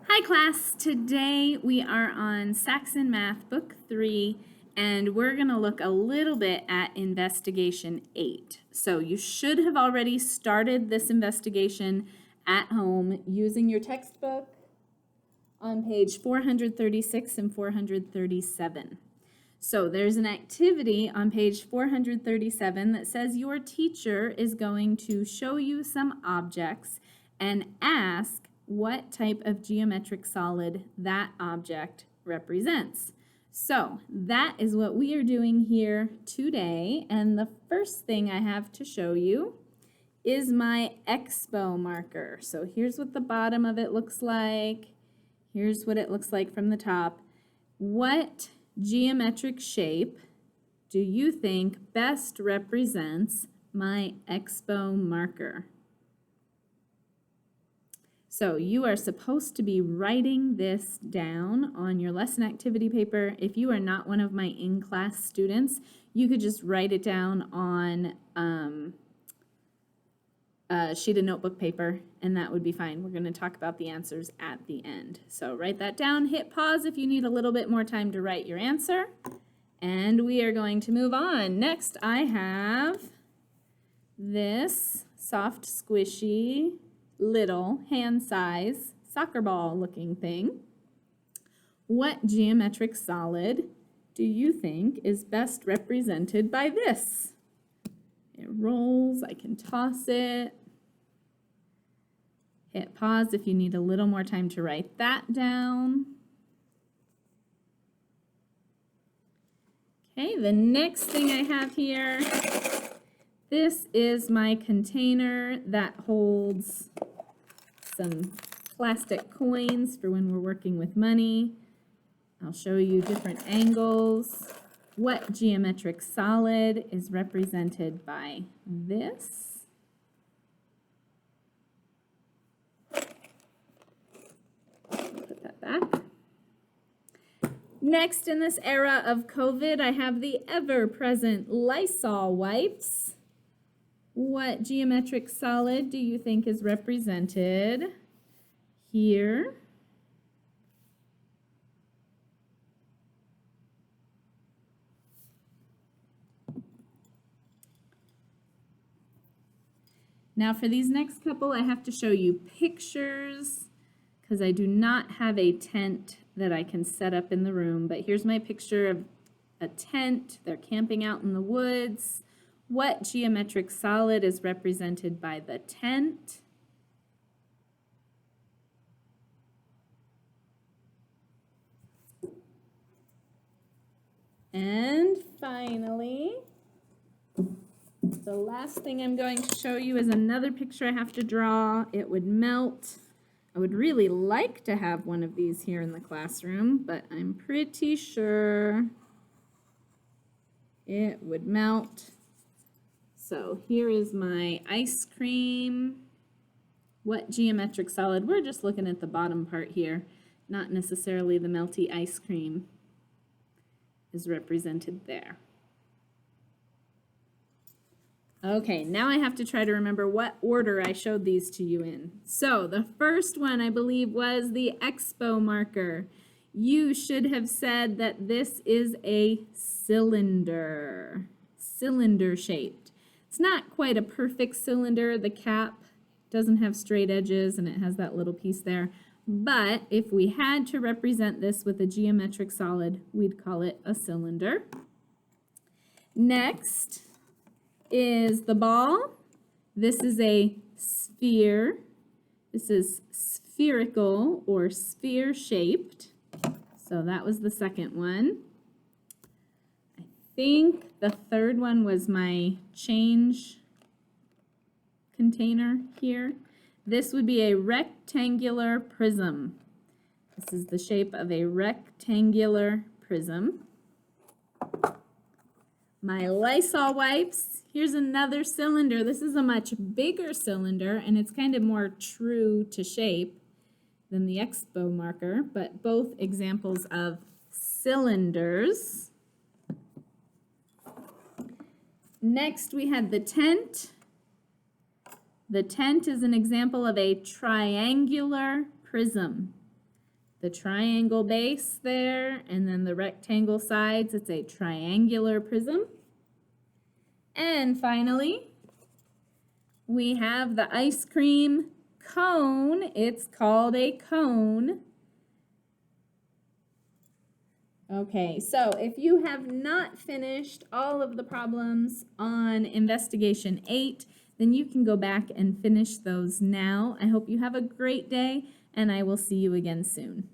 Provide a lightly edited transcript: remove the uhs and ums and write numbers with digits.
Hi class, today we are on Saxon Math Book 3 and we're going to look a little bit at Investigation 8. So you should have already started this investigation at home using your textbook on page 436 and 437. So there's an activity on page 437 that says your teacher is going to show you some objects and ask what type of geometric solid that object represents. So that is what we are doing here today, and the first thing I have to show you is my Expo marker. So here's what the bottom of it looks like. Here's what it looks like from the top. What geometric shape do you think best represents my Expo marker? So you are supposed to be writing this down on your lesson activity paper. If you are not one of my in-class students, you could just write it down on a sheet of notebook paper, and that would be fine. We're going to talk about the answers at the end. So write that down, hit pause if you need a little bit more time to write your answer, and we are going to move on. Next, I have this soft, squishy, little hand size soccer ball looking thing. What geometric solid do you think is best represented by this? It rolls, I can toss it. Hit pause if you need a little more time to write that down. Okay, the next thing I have here, this is my container that holds some plastic coins for when we're working with money. I'll show you different angles. What geometric solid is represented by this? Put that back. Next, in this era of COVID, I have the ever-present Lysol wipes. What geometric solid do you think is represented here? Now for these next couple, I have to show you pictures because I do not have a tent that I can set up in the room, but here's my picture of a tent. They're camping out in the woods. What geometric solid is represented by the tent? And finally, the last thing I'm going to show you is another picture I have to draw. It would melt. I would really like to have one of these here in the classroom, but I'm pretty sure it would melt. So here is my ice cream. What geometric solid? We're just looking at the bottom part here, not necessarily the melty ice cream is represented there. Okay, now I have to try to remember what order I showed these to you in. So the first one I believe was the Expo marker. You should have said that this is a cylinder shaped. It's not quite a perfect cylinder. The cap doesn't have straight edges and it has that little piece there. But if we had to represent this with a geometric solid, we'd call it a cylinder. Next is the ball. This is a sphere. This is spherical or sphere shaped. So that was the second one. I think the third one was my change container here. This would be a rectangular prism. This is the shape of a rectangular prism. My Lysol wipes, here's another cylinder. This is a much bigger cylinder and it's kind of more true to shape than the Expo marker, but both examples of cylinders. Next we had the tent. The tent is an example of a triangular prism. the triangle base there, and then the rectangle sides. It's a triangular prism. And finally, we have the ice cream cone. It's called a cone. Okay, so if you have not finished all of the problems on Investigation 8, then you can go back and finish those now. I hope you have a great day, and I will see you again soon.